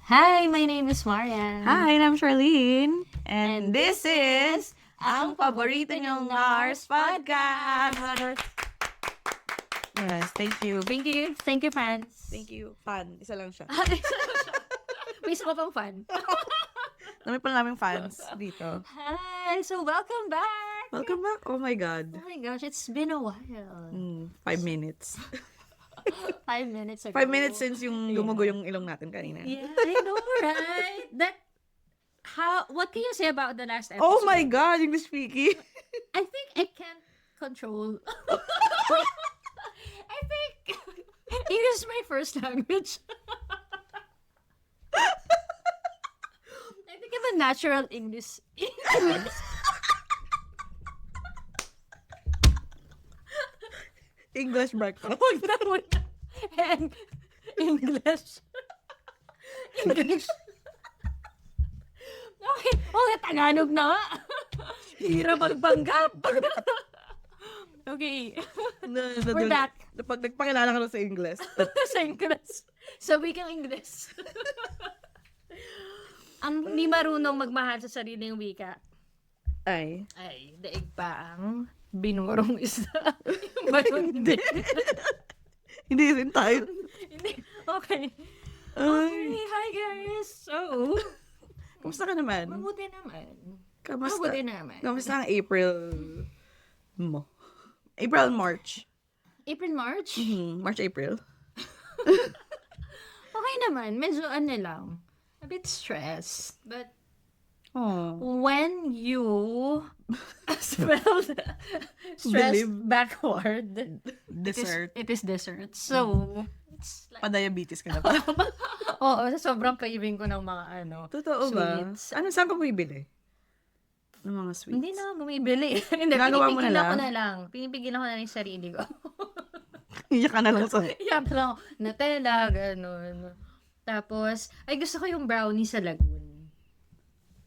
Hi, my name is Marian. Hi, I'm Charlene. And this is ang paborito niyong Nars Podcast. Yes, thank you. Thank you. Thank you, fans. Thank you. Fun. Isa lang siya. May isa ka pang fan. Dami pa naming fans dito. Hi, so welcome back. Welcome back. Oh my God. Oh my gosh, it's been a while. 5 minutes. 5 minutes ago. 5 minutes since yung lumugo yung ilong natin kanina. Yeah, I know, right? What can you say about the last episode? Oh my God, English speaking. I think I can't control. I think English is my first language. I think I'm a natural English. English breakfast. And English. English. Okay, Tagalog na nga. Hirap magpanggap. Okay. We're back. Pag nagpakilala ka na sa English. Sa English. Sa wikang English. Ang hindi marunong magmahal sa sariling wika Ay. daig pa ang binurong isda. Hindi. Hindi rin tayo. Hindi. Okay. Ay. Okay, hi guys. So, Kamusta ka naman? mabuti naman. Kamusta? Mabuti naman. Kamusta ang April mo? April, March. April, March? March, April. Okay naman. Medyo lang. A bit stressed. But Oh. when you spell stress Believe. backward, Dessert. it is dessert. So, it's like, Pa-diabetes ka na pa. oo, sobrang craving ko ng mga Totoo ba? sweets. Saan ka bumibili? Ng mga sweets? Hindi na ako bumibili. Hindi, Nagawa mo na pinipigilan ko lang? na lang. Pinipigilan ko na lang yung sarili ko. Iyak ka na lang sa... Iyak lang ako. Nutella, gano'n. Tapos, ay gusto ko yung brownie sa Lagoon.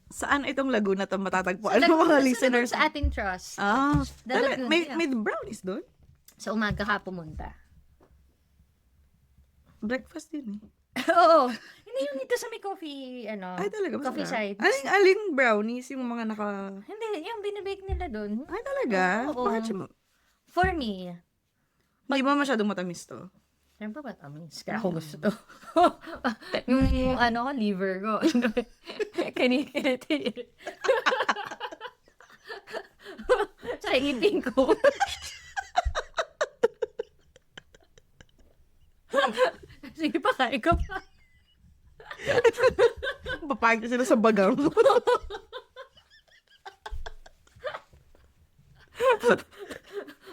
Saan itong Laguna to matatagpuan ng mga listeners? Sa ating trust. Ah, The talaga, Lagoon, yeah. may brownies doon? Sa umaga ka pumunta. Breakfast din eh. Oo. Hindi yung dito sa may coffee, Ay, talaga. coffee masarap. side. Aling brownies, yung mga naka... Hindi, yung binibake nila doon. Ay, talaga? Oo. Bakit siya For me, Hindi ba masyadong matamis to? ano ba matamis? Kaya ako gusto to. yung liver ko. Kinikilit. Sa ipin ko. Sige pa, kain ka pa. Papagod sila sa bagang.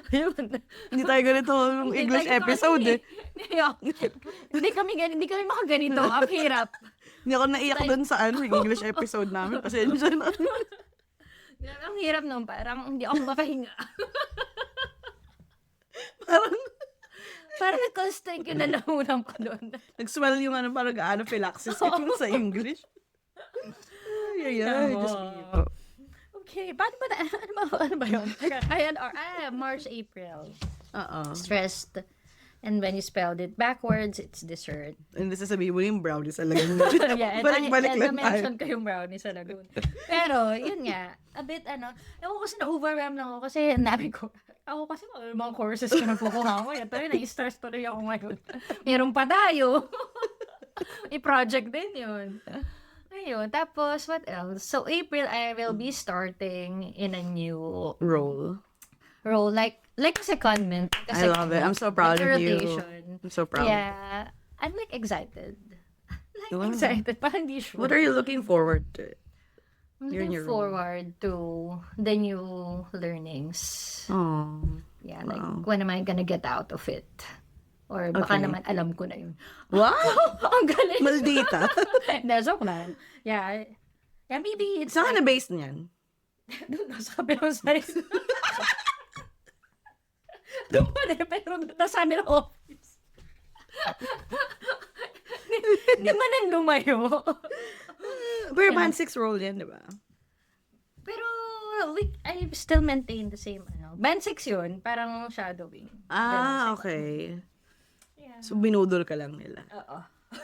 Ayun. Hindi tayo ganito yung English episode eh. Hindi kami makaganito. Ang hirap. Hindi ako naiyak doon sa yung English episode namin. Pasensya na. Grabe, ang hirap nung parang hindi ako makahinga. Parang nag-constrain ko na lamunan ko doon. Nag-swell yung parang anaphylaxis yung sa English. Ay, Diyos ko. Okay, paano ba ano ba yun? Ayan, March, April. Oo. Stressed. And when you spelled it backwards, it's dessert. And this is sabihin mo yung brownies talaga. Yeah, and Balik-balik lang tayo. na-mention ko yung brownie sa Lagoon. Pero, yun nga, a bit ewan ko kasi na-overwhelm lang ako kasi nabi ko, ako kasi mga courses ko nagpukuha ko. Ito rin, na-stress tuloy ako ngayon. Meron pa tayo. May project din yun. Ayun, tapos what else? So, April, I will be starting in a new Roll. role, like a secondment. I love it. I'm so proud of you. Rotation. I'm so proud. Yeah, I'm like excited. Wow. Excited, parang hindi sure. What are you looking forward to? I'm You're in looking your role. forward to the new learnings. Oh. Yeah, like Wow. when am I gonna get out of it? Or baka Okay. naman alam ko na yun. Wow! Ang galing. Maldita. Hindi, joke lang. Yeah. Yeah, maybe it's Saan ka na-base niyan? doon na sa kabilang side. Doon pa rin, pero nasa amin ang office. Hindi man ang lumayo. Pero band 6 role yan, di ba? Pero I still maintain the same, Band 6 yun, parang shadowing. Ah, okay. Yeah. So, binudol ka lang nila. Oo.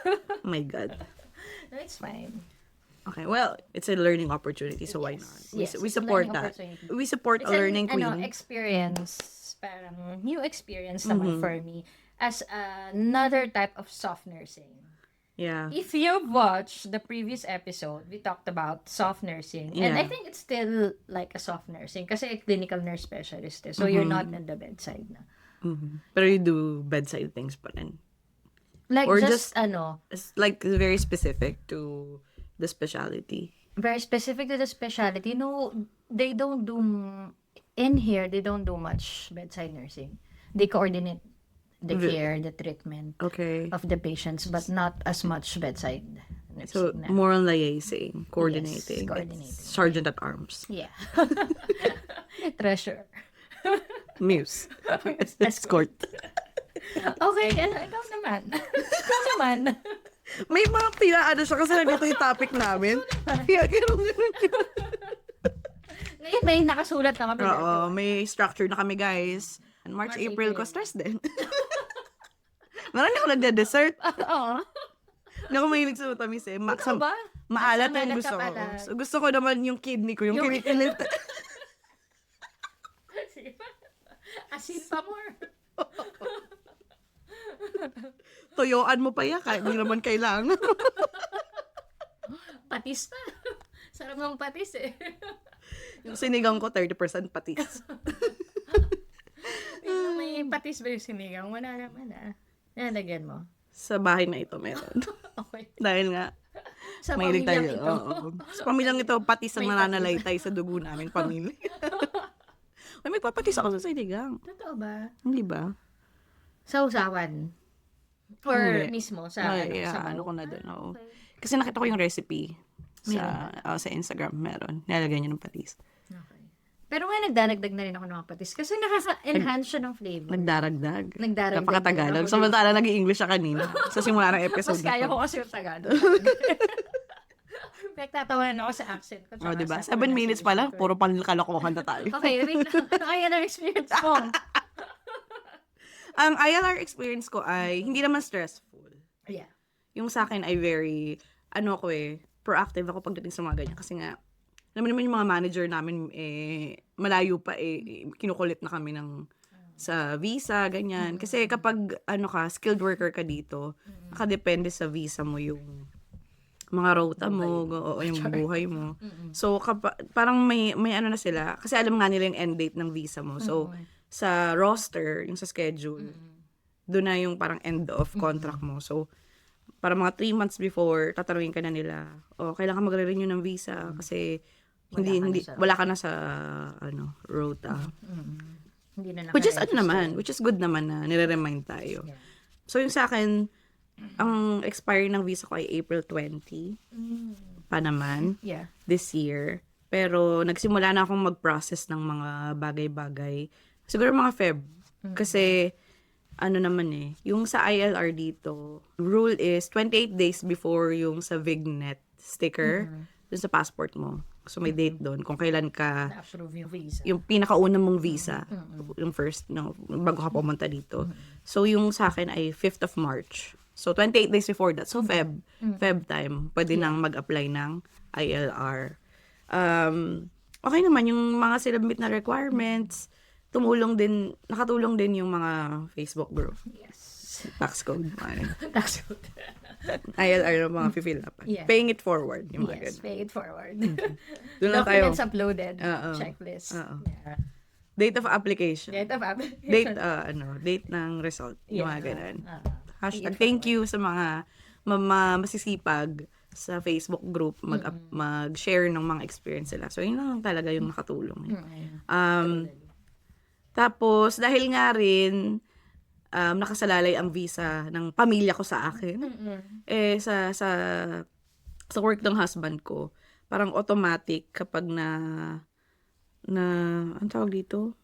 Oh my God. No, it's fine. Okay, well, it's a learning opportunity, so why not? Yes, We it's a support learning that. opportunity. We support It's a learning an, queen. experience, parang new experience naman for me as another type of soft nursing. Yeah. If you've watched the previous episode, we talked about soft nursing. And I Yeah. think it's still like a soft nursing kasi clinical nurse specialist. So you're not in the bedside na. Pero you do bedside things pa rin. Like Or just, It's like very specific to the specialty. very specific to the specialty. No, they don't do, in here, they don't do much bedside nursing. They coordinate the care, the treatment Okay. of the patients, but not as much bedside So, nursing na. more on liaising, coordinating. Yes, coordinating. It's Sergeant at Arms. Yeah. Treasure. Muse. Escort. Okay, ikaw naman. Ikaw naman. May mga pinaano siya kasi nandito yung topic namin. Kaya ganun. Ngayon may nakasulat na kami. Oo, may structure na kami, guys. And March, March, April April. ko, stress din. Marami ako nagde-dessert. Oo. Hindi ako mahilig sa matamis eh. Ikaw ba? Maalat Maalat yung ka gusto ko. pala. So, gusto ko naman yung kidney ko, yung Yung- kinikilit. Sige pa. Asin pa more. Toyoan mo pa yan, kahit hindi naman kailangan. Patis pa. Sarap ng patis eh. Yung sinigang ko, 30% patis. May patis ba yung sinigang? Wala naman Nalagyan mo. Sa bahay na ito meron. Okay. Dahil nga, Sa mahilig tayo. pamilyang ito. Oo. Sa pamilyang ito, patis ang May nananalaytay sa dugo namin, pamilya. Ay, may papatis ako sa sinigang. Totoo ba? Hindi ba? Sa usawan? Or Hindi. mismo sa, Ay, sa ano bawo? ko na din. Oo. Okay. Kasi nakita ko yung recipe sa Instagram, meron. Nilalagay niya ng patis. Okay. Pero nga nagdaragdag na rin ako ng mga patis kasi nakaka-enhance siya ng flavor. Nagdaragdag. Nagdaragdag Napaka-Tagalog. din ako. Samantala, nag-i-English siya kanina. Sa simula ng episode Mas kaya na ko to. kasi yung Tagalog. Nagtatawanan ako sa accent ko. O, diba? 7 minutes pa lang, puro kalokohan na tayo. Okay, wait lang. Kaya na experience mo. Ang ILR experience ko ay hindi naman stressful. Yeah. Yung sa akin ay very, proactive ako pagdating sa mga ganyan. Kasi nga, alam mo naman yung mga manager namin, malayo pa, kinukulit na kami sa visa, ganyan. Kasi kapag, skilled worker ka dito, nakadepende sa visa mo yung mga rota mo, yung buhay mo. So, parang may na sila, kasi alam nga nila yung end date ng visa mo. So, sa roster, yung sa schedule, doon na yung parang end of contract mo. So, para mga 3 months before, tatanungin ka na nila, kailangan magre-renew ng visa kasi wala ka na sa rota. Hindi na Which is good naman na nire-remind tayo. Yeah. So, yung sa akin, ang expiry ng visa ko ay April 20 pa naman Yeah. this year. Pero nagsimula na akong mag-process ng mga bagay-bagay. Siguro mga Feb. Kasi, yung sa ILR dito, rule is 28 days before yung sa Vignet sticker, dun sa passport mo. So, may date doon kung kailan ka, Na-approve yung visa. yung pinakauna mong visa, yung first, bago ka pumunta dito. So, yung sa akin ay 5th of March. So, 28 days before that. So, Feb time, pwede nang mag-apply ng ILR. Okay naman, yung mga sinubmit na requirements, nakatulong din yung mga Facebook group. Yes. Tax code. That's good. ILR ng mga fill up. Yeah. Paying it forward. Yung mga Yes, ganun. pay it forward. Doon lang tayo. Documents uploaded. Oo. Checklist. Oo. Yeah. Date of application. Date of application. Date ng result. Yung mga ganun. Hashtag Pay it thank you sa mga masisipag sa Facebook group mag-share ng mga experience nila. So, yun lang talaga yung nakatulong. Tapos, dahil nga rin, nakasalalay ang visa ng pamilya ko sa akin. Sa work ng husband ko, parang automatic kapag ang tawag dito?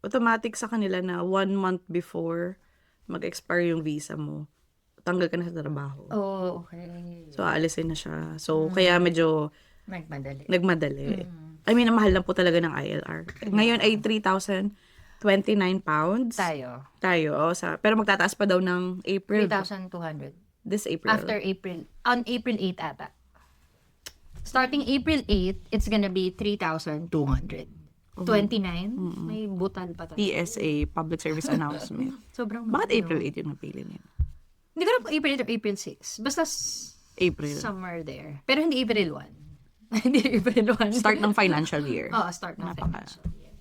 Automatic sa kanila na 1 month before mag-expire yung visa mo, tanggal ka na sa trabaho. Oh, okay. So, aalisin na siya. So, kaya medyo nagmadali. I mean, ang mahal lang po talaga ng ILR. Ngayon ay 3,029 pounds. Tayo. Pero magtataas pa daw ng April. 3,200. This April. After April. On April 8 ata. Starting April 8, it's gonna be 3,200. 29? May butal pa tayo. PSA, Public Service Announcement. Sobrang Bakit mahal, April no? 8 yung napili niya? Hindi ko alam kung April 8 or April 6. Basta April. somewhere there. Pero hindi April 1. Hindi April 1. Start ng financial year. Oo, start ng Napaka- financial year.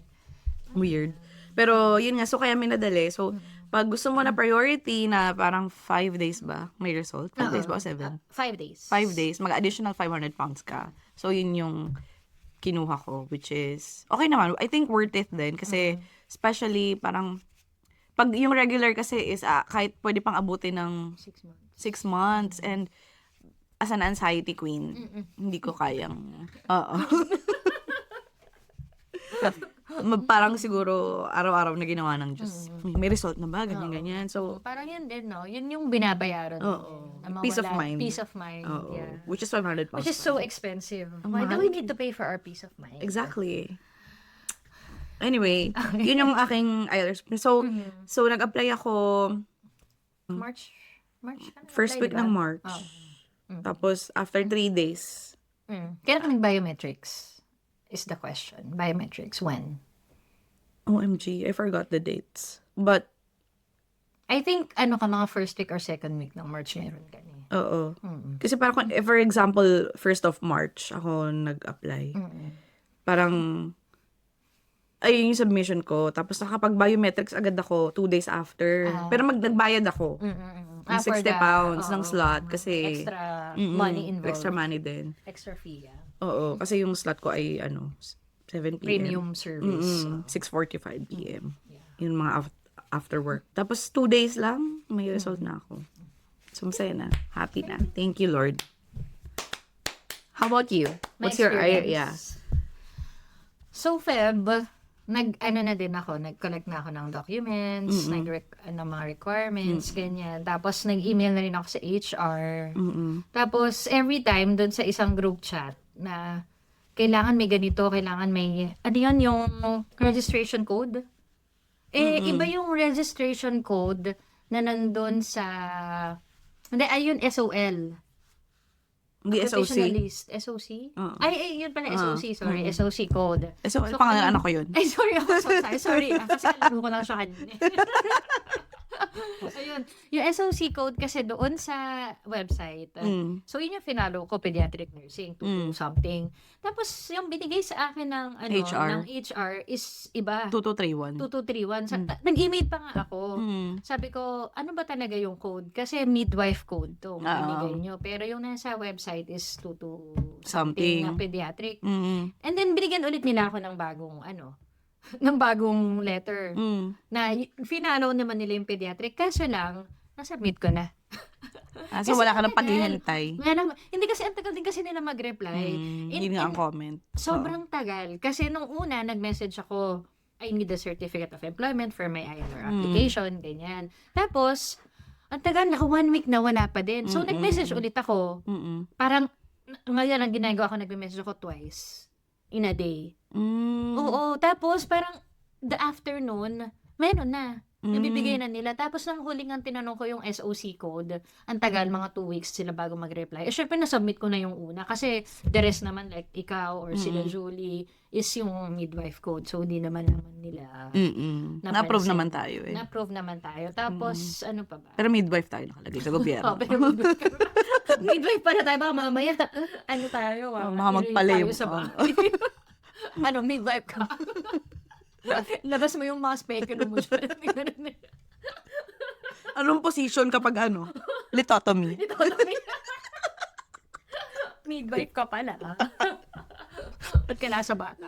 Weird. Pero, yun nga, so kaya minadali. So, pag gusto mo na priority na parang 5 days ba may result? 5 days ba o 7? 5 days. 5 days, mag-additional 500 pounds ka. So, yun yung kinuha ko, which is, okay naman. I think worth it din. Kasi, especially, parang, pag yung regular kasi is, kahit pwede pang abutin ng 6 months. 6 months. And, as an anxiety queen, hindi ko kayang, oo. Parang siguro, araw-araw na ginawa ng Diyos. May result na ba? Ganyan-ganyan. So, Parang yun din, no? Yun yung binabayaran. Oo. Na Peace of mawala. mind. Peace of mind, oo. yeah. Which is 500 pounds. Which is so expensive. Why do mahal. we need to pay for our peace of mind? Exactly. Anyway, yun yung aking IELTS. So, so nag-apply ako March? first week ng March. Oh. Tapos, after 3 days, Kailan ka nag-biometrics? Is the question. Biometrics, when? OMG, I forgot the dates. But, I think, mga first week or second week ng March meron ka niya. oo. Kasi parang, for example, 1st of March, ako nag-apply. Parang, ayun yung submission ko. Tapos, nakapag-biometrics agad ako 2 days after. Pero nagbayad ako. Ng 60 pounds ng slot. Kasi, Extra money involved. extra money din. Extra fee, yeah. Oo. Kasi yung slot ko ay, 7 p.m. Premium service. 6:45 p.m. Yung mga after work. Tapos 2 days lang, may result na ako. So, masaya na. Happy na. Thank you, Lord. How about you? My What's your experience. yeah? So, Feb, nag-collect na ako ng documents, ng mga requirements, ganyan. Tapos, nag-email na rin ako sa HR. Tapos, every time, doon sa isang group chat, na kailangan may ganito, kailangan may, yung registration code? Iba yung registration code na nandun sa, ayun, SOL. Hindi SOC. Occupational list. SOC? Oo. Ay, yun pala, SOC, sorry. SOC code. So, pangalan anak ko yun. Ay, sorry ako. Sorry. Kasi alam ko lang siya kanina. Ayun. Yung SOC code kasi doon sa website. So, yun yung finalo ko, pediatric nursing, 2 something. Tapos, yung binigay sa akin ng, HR. ng HR is iba. 2231. 2231. Nag-email pa nga ako. Sabi ko, ano ba talaga yung code? Kasi midwife code to, binigay nyo. Pero yung nasa website is 22 something na pediatric. And then, binigyan ulit nila ako ng bagong, ng bagong letter. Na finalo naman nila yung pediatric. Kaso lang, nasubmit ko na. So, wala ka ng paghihintay. Hindi kasi, ang tagal din kasi nila mag-reply. Hindi nga ang comment. Sobrang tagal. Kasi nung una, nag-message ako, I need a certificate of employment for my ILR application, ganyan. Tapos, ang tagal, 1 week na wala pa din. So, nag-message ulit ako. Parang, ngayon, ang ginagawa ko, nag-message ako twice in a day. Oo. Tapos, parang, the afternoon, meron na. Nabibigay na nila. Tapos, nang huling ang tinanong ko yung SOC code, ang tagal, mga 2 weeks sila bago mag-reply. Syempre, nasubmit ko na yung una. Kasi, the rest naman, like, ikaw or sila Julie, is yung midwife code. So, hindi naman nila Na-approve naman tayo eh. Na-approve naman tayo. Tapos, ano pa ba? Pero midwife tayo nakalagay sa gobyerno. Pero midwife pa na tayo. Baka mamaya, tayo? Mga magpalay. Tayo sa bahay. Midwife ka. Labas mo yung mga speculum mo dyan. Anong position kapag Lithotomy. Midwife ka pala. Ba't ka nasa bata?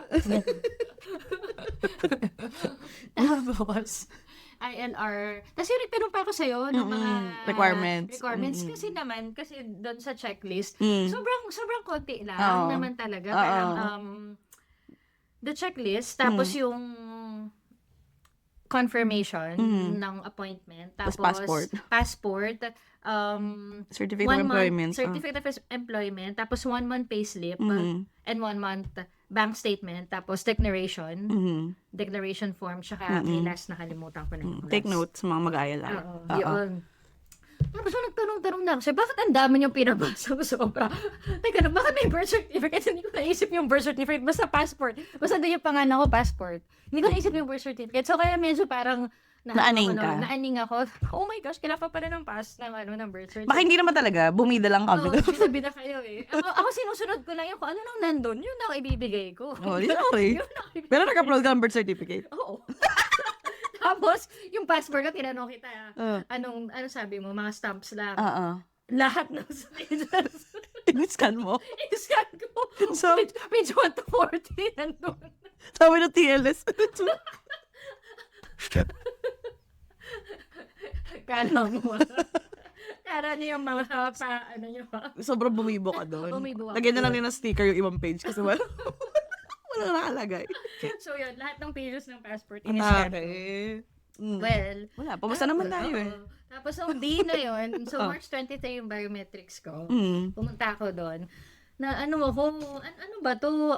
Tapos, INR. Tapos yung nagtanong pa ako sa'yo ng mga requirements. Kasi doon sa checklist, sobrang konti lang naman talaga. Parang, the checklist, tapos yung confirmation ng appointment, tapos passport, certificate of employment. Certificate of employment, tapos 1 month payslip, and 1 month bank statement, tapos declaration form, tsaka may last nakalimutan ko na yung last. Take note sa mga mag-ILR. Yun. Tapos nagtanong-tanong na ako siya, bakit ang dami niyong pinabasa ko sobra? Teka na, bakit may birth certificate? Hindi ko naisip yung birth certificate, basta passport. Basta doon yung pangalan ko, passport. Hindi ko naisip yung birth certificate. So kaya medyo parang Naaning ka. Naaning ako. Oh my gosh, kailangan pa pala ng ng birth certificate. Baka hindi naman talaga. Bumida lang kami. Oo, sabi na kayo eh. Ako sinusunod ko lang yung kung ano nang nandun, yun ang ibibigay ko. Oh, di okay. Yun ang ibibigay. Pero nag-upload ka ng birth certificate. Oo. Tapos, yung passport ko, tinanong kita, Uh. anong sabi mo, mga stamps lang. Oo. Lahat ng stages. In-scan mo. I-scan ko. So, Page 1 to 40, nandun. sabi ng TLS. Kala mo. Kala niyo yung mga ano nyo ba? Sobrang bumibo ka doon. Bumibo ako. Lagyan na lang nila sticker yung ibang page kasi wala nakalagay. So yun, lahat ng pages ng passport, in-scan ko. Okay. Well, Wala, pabasa naman tayo eh. oo. Tapos ang day na yun, so March 23 yung biometrics ko. Pumunta ako doon. Na ano ba to?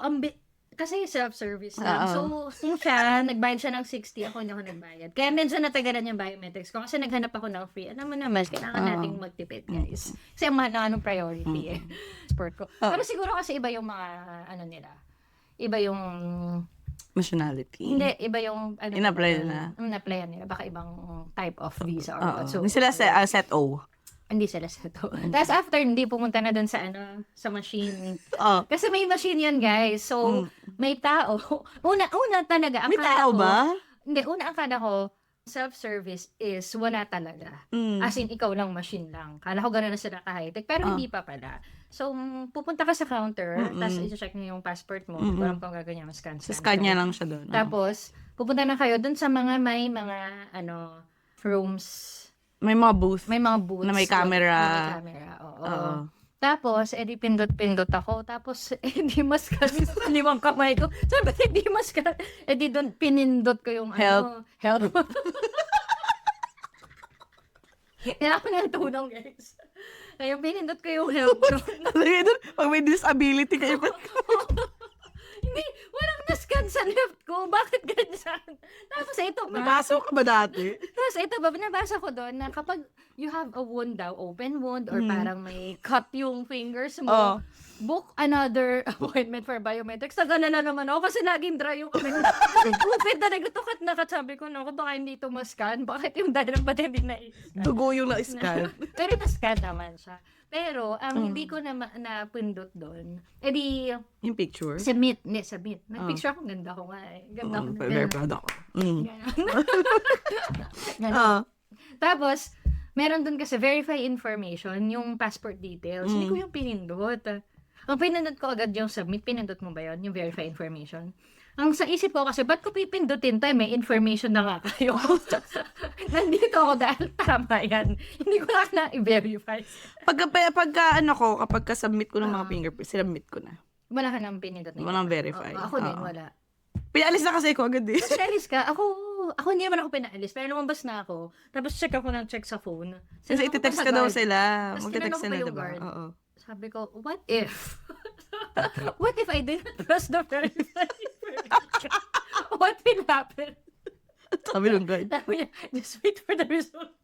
Kasi self-service lang. So, yung siya, nagbayad siya ng 60, ako hindi ako nagbayad. Kaya medyo natagalan yung biometrics ko kasi naghanap ako ng free. Alam mo naman, kailangan nating magtipid, guys. Kasi ang mahal na anong priority eh. Sport ko. Pero siguro kasi iba yung mga, nila. Iba yung, Nationality. hindi, iba yung, In-apply nila. In-apply nila. Baka ibang type of visa or what. So, Hindi sila set O. hindi sila sa to. Tapos after, hindi pumunta na dun sa sa machine. Oh. Kasi may machine yan, guys. So, may tao. Una talaga. May tao ba? Hindi, ang akala ko, self-service is wala talaga. As in, ikaw lang, machine lang. Kala ko gano'n na sila ka-high-tech. Pero hindi pa pala. So, pupunta ka sa counter, tapos i-check mo yung passport mo. Walang kung gaganyan, scan. Sa scan niya lang siya doon. Tapos, pupunta na kayo dun sa may mga, rooms. May mga booth. May mga booths. Na may camera. May camera, oo. Tapos, edi pindot-pindot ako. Tapos, edi mas kami sa limang kamay ko. Sabi, hindi mas ka. Edi doon, pinindot ko yung Help. Help. Kailangan ko ng tulong, guys. Kaya pinindot ko yung help ko. Lagay doon, pag may disability kayo. Hindi, walang na-scan sa left ko. Bakit ganyan? Tapos ito pa. Napasok ka ba dati? Tapos ito ba, nabasa ko doon na kapag you have a wound daw, open wound, or parang may cut yung fingers mo, book another appointment for biometrics. Tagana na naman ako kasi laging dry yung kamay. Kupit na nagtukat na katsabi ko, naku, baka hindi ito ma-scan. Bakit yung dahilan ba't hindi na-scan? Dugo yung na-scan. Pero na-scan naman siya. Pero, hindi ko napindot doon. Edi, Yung picture? submit. Nag-picture ako, ganda ko nga eh. Ganda ko. Very proud ako. Ganon. Tapos, meron doon kasi verify information, yung passport details. Hindi ko yung pinindot. Ang pinindot ko agad yung submit. Pinindot mo ba yun? Yung verify information? Ang sa isip ko kasi, ba't ko pipindutin tayo? May information na nga kayo. Nandito ako dahil tama yan. Hindi ko na i-verify. Kapag submit ko ng mga fingerprints, sinubmit ko na. Wala ka nang pinindot na yun. Walang verify. Ako din, wala. Pinaalis na kasi ako agad eh. Tapos alis ka, ako hindi naman ako pinaalis, pero lumabas na ako. Tapos check sa phone. Kasi iti-text ka daw sila. Tapos Magte-text tinanong ko sila, yung diba? guard. Oo. Sabi ko, what if? What if I didn't trust the verified information? What will happen? Sabi ng guard. Sabi niya, just wait for the result.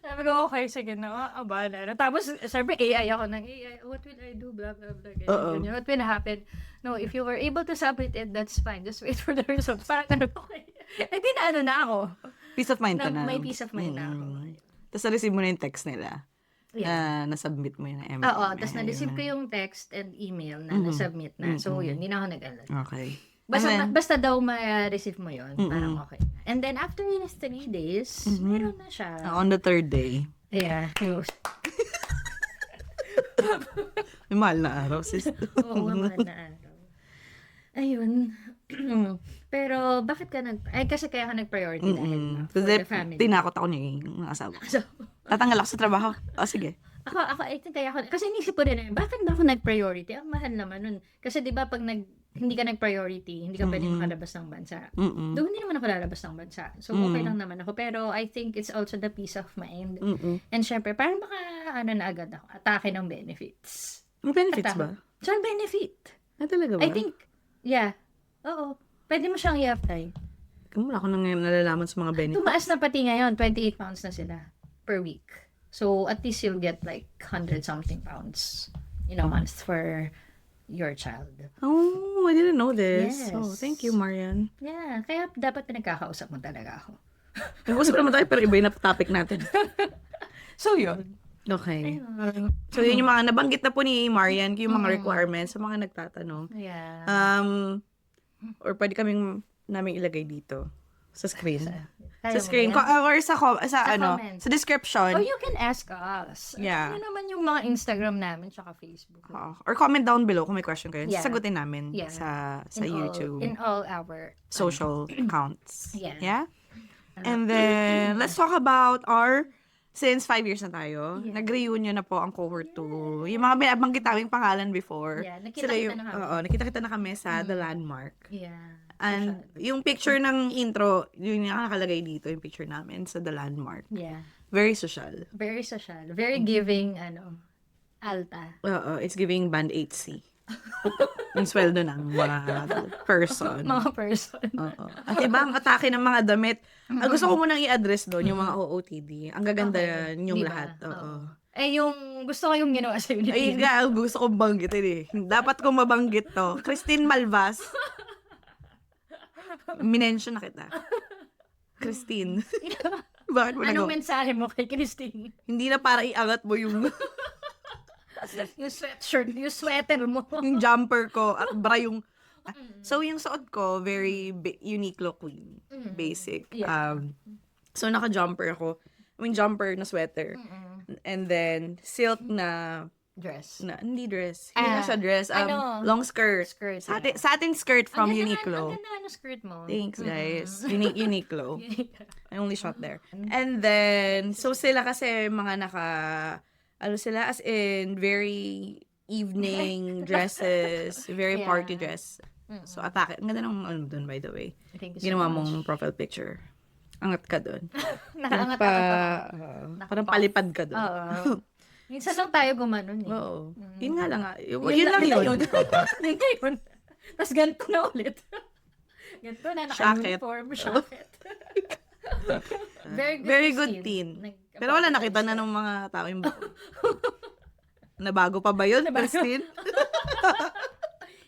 Sabi ko, okay, sige na, abala na. Tapos, sabi, AI ako ng AI, what will I do, blah, blah, blah, ganyan. What will happen? No, if you were able to submit it, that's fine. Just wait for the result. Parang ano, okay. Hindi na ako. Peace of mind ka na. May peace of mind na ako. Tapos na-receive mo na yung text nila. Yeah. Na-submit mo yun. Oo, tapos na-receive ko yung text and email na na-submit na. So, yun, hindi na ako nag-alert. Okay. Basta daw ma-receive mo yun. Parang okay. And then, after yun 3 days, meron na siya. On the 3rd day. Yeah. May mahal na araw, sis. Oo, mahal na araw. Ayun. Pero, bakit ka kasi kaya ka nag-priority dahil for Kasi the family. tinakot ako niya yung asawa. So, Tatanggal ako sa trabaho. Sige. Ako, I think kaya ako, kasi inisip ko rin, bakit ba ako nag-priority? Ang mahal naman nun. Kasi di ba pag hindi ka nag-priority, hindi ka pwede makalabas ng bansa. Doon hindi naman ako lalabas ng bansa. So, okay lang naman ako. Pero I think it's also the peace of mind. And syempre, parang baka na agad ako. Atake ng benefits. May benefits ba? Saan benefit? Talaga ba? I think, yeah. Oo. Pwede mo siyang i-apply. Wala ko nang nalalaman sa mga benefits. Tumaas na pati ngayon, 28 pounds na sila per week. So, at least you'll get like 100-something pounds in a month for your child. Oh, I didn't know this. Yes. Oh, thank you, Marian. Yeah, kaya dapat pinagkakausap mo talaga ako. Nag-usap naman tayo, pero iba yung topic natin. So, yun. Okay. Ayun. So, yun yung mga nabanggit na po ni Marian, yung mga requirements sa mga nagtatanong. Yeah. Or pwede kaming namin ilagay dito sa screen. Kaya Sa mo screen. yan? Or sa ano, comments. sa description. Or you can ask us. Yeah. Ano naman yung mga Instagram namin tsaka Facebook. Or comment down below kung may question kayo. Yeah. Sasagutin namin Yeah. sa In YouTube. in all our Social accounts. Yeah. Yeah? And then, let's talk about since 5 years na tayo, Yeah. nag-reunion na po ang cohort 2. Yung mga binabanggit naming pangalan before. Yeah, nakita-kita na kami. Nakita-kita na kami sa The Landmark. Yeah. And yung picture ng intro, yun yung nakalagay dito, yung picture namin sa The Landmark. Yeah. Very social. Very social. Very giving, alta. It's giving Band 8C. Yung sweldo ng mga person. Mga person. Oo. At ibang atake ng mga damit. Gusto ko munang i-address doon yung mga OOTD. Ang gaganda yung Diba? lahat. Oo. Yung gusto ko yung ginawa sa unity. Ay, nga, gusto kong banggitin eh. Dapat kong mabanggit to. Christine Malvas. Minention na kita. Christine. Bakit mo Anong nagawa? mensahe mo kay Christine? Hindi na para iangat mo yung Yung sweatshirt, yung sweater mo. yung jumper ko at bra yung so yung suot ko very Uniqlo queen basic Yeah. so naka-jumper ako jumper na sweater and then silk na Dress. hindi dress hindi na siya dress ano? long skirt Skirt. satin skirt from Ang ganda Uniqlo. Ang ganda ng skirt mo. Thanks guys. Uniqlo. I only shot there. And then, so sila kasi mga sila as in very evening dresses, very Yeah. party dress. So atake. Ang ganda ng doon by the way. Thank you so Ginawa much. mong profile picture. Angat ka doon. Nakaangat ako. Parang palipad ka doon. Oo. Minsan lang tayo gumanon eh. Oo. Yun nga lang. Yun Yun lang yun. Ngayon. Tapos ganito na ulit. Ganito na, Shacket. naka-uniform, shacket. Very good teen. Pero wala nakita na ng mga tao yung nabago pa ba yun, Christine?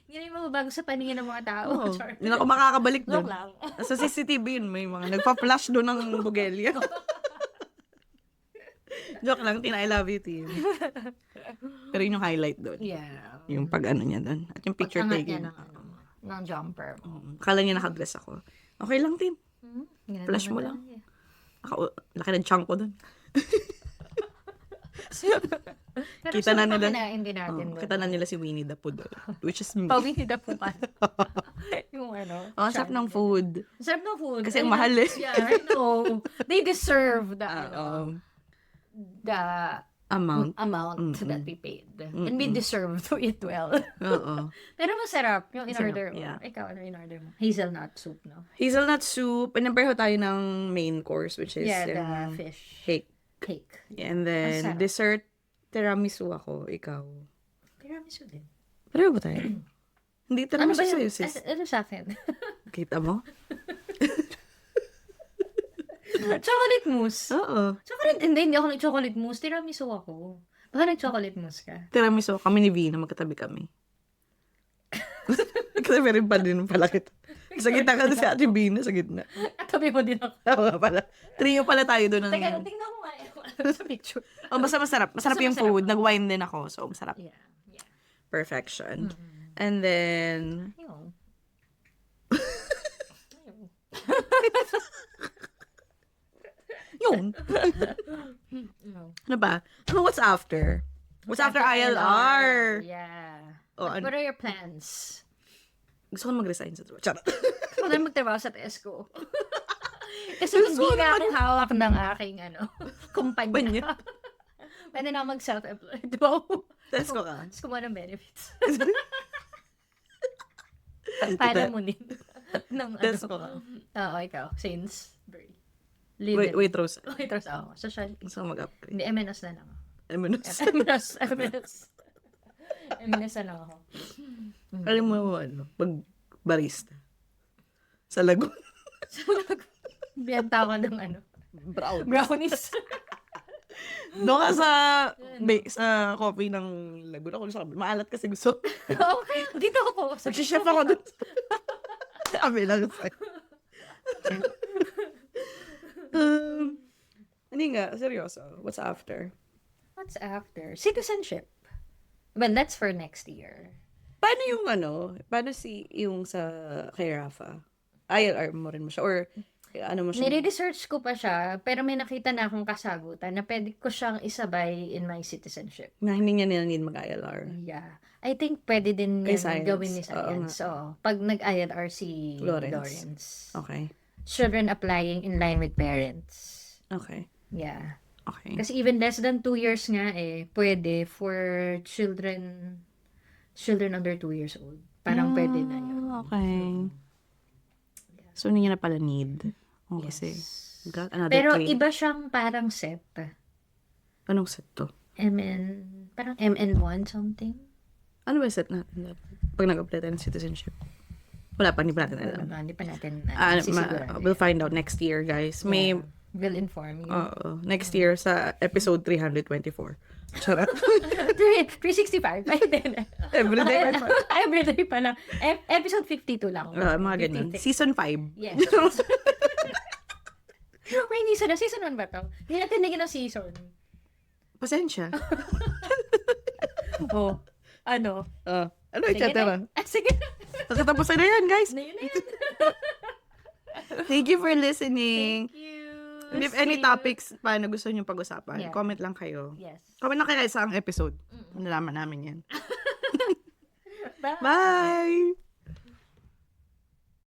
Hindi na yung mababago sa paningin ng mga tao. Oo. Char. Hindi na ako makakabalik doon. Joke lang. Sa CCTV yun, may mga nagpa-flash doon ng bugelya. Joke lang, Tina, I love you, Tin. Pero yun yung highlight doon. Yeah. Yung pag-ano niya doon. At yung picture Pag-angat taking. niya ng jumper. Kala niya nakadress ako. Okay lang, Tin. Ganun Flash mo naman lang. talaga. Laki ng chunk ko doon. Pero Kita na sarap nila. ang kinain din natin doon. Kita na nila si Winnie the Pooh doon. Which is me. Pawinida po pa. Yung Ang sarap ng food. Sarap ng food. Kasi ang mahal eh. Yeah, I know. They deserve the Amount. that we paid. And we deserve to eat well. Oo. Pero masarap yung Masarap, in-order mo. yeah. Ikaw, ano in-order mo? Hazelnut soup, no? Hazelnut soup. Pinapareho tayo ng main course, which is Yeah, the yung fish cake. cake. And Ang then, sarap. dessert, tiramisu ako. Ikaw. Tiramisu din. Pareho ba tayo? Hindi Ano tiramisu ba sa'yo, yung, sis. ano sa akin? Kita mo? Chocolate mousse. Oo. Hindi ako nag-chocolate mousse. Tiramisu ako. Baka nag-chocolate mousse ka. Tiramisu. Kami ni Vina, magkatabi kami. Magkatabi rin pa din pala kita. Sa gitna ka si Ate Vina, sa gitna. Katabi mo din ako. Oo nga pala. Trio pala tayo doon. Teka, tingnan ko nga sa picture. Oh, basta masarap. Masarap Basta yung masarap. food. Nag-wine din ako. So, masarap. Yeah. Perfection. And then, Ayun. yun. Ano ba? Ano what's after? What's after ILR? Yeah. Oh, What are your plans? Gusto ko mag-resign sa trabaho. Charot. Gusto ko na magtrabaho sa Tesco. Kasi hindi na ako hawak ng aking kumpanya. Pwede na ako mag-self-employed. Wow. Tesco ka? Tapos kumuha ng benefits. Para mo din. Tesco ka? Oo, ikaw. Sainsbury. Waitrose. Waitrose ako. Social. Gusto ko mag-upgrade. Hindi, M&S na lang ako. M&S. M&S na lang ako. Alam mo, pag barista. Sa Lagoon. Biyanta ko ng ano, Brown. brownies. Doon ka sa coffee ng Laguna ko sa kabila. Maalat kasi gusto. Okay, dito ako. Nag-chef ako doon. Sabi lang sa'yo. Hindi nga, seryoso. What's after? What's after? Citizenship. Well, that's for next year. Paano yung sa kay Rafa? ILR mo rin mo siya? Or ano mo siya? Nire-research ko pa siya, pero may nakita na akong kasagutan na pwede ko siyang isabay in my citizenship. Na hindi niya need mag-ILR. Yeah. I think pwede din Kay yan Science. gawin ni Science. So, pag nag-ILR si Lawrence. Okay. Children applying in line with parents. Okay. Yeah. Okay. Kasi even less than 2 years nga pwede for children under 2 years old. Parang pwede na yun. Okay. So, hindi niya na pala need. Oh, kasi, got another Pero trade. iba siyang parang set. Anong set to? Parang MN1 something. Ano ba set natin? Pag nag-apply tayo ng citizenship. Wala pa, hindi pa natin alam. Hindi pa natin We'll find out next year, guys. May, We'll inform you. next year sa episode 324. Charot. 365. Ay, din. Everyday. Everyday pa lang. Episode 52 lang. Mga ganyan. 56. Season 5. Yes. May hindi na. Season 1 ba to? Hindi natin naging ng season. Pasensya. Ano? Ano, Sige etc. na. Sige na. Nakatapusan na yan, guys. Na yun. Thank you for listening. Thank you. And if any See you. topics pa na gusto nyo pag-usapan, Yeah. comment lang kayo. Yes. Comment lang kayo sa ang episode. Nalaman namin yan. Bye. Bye!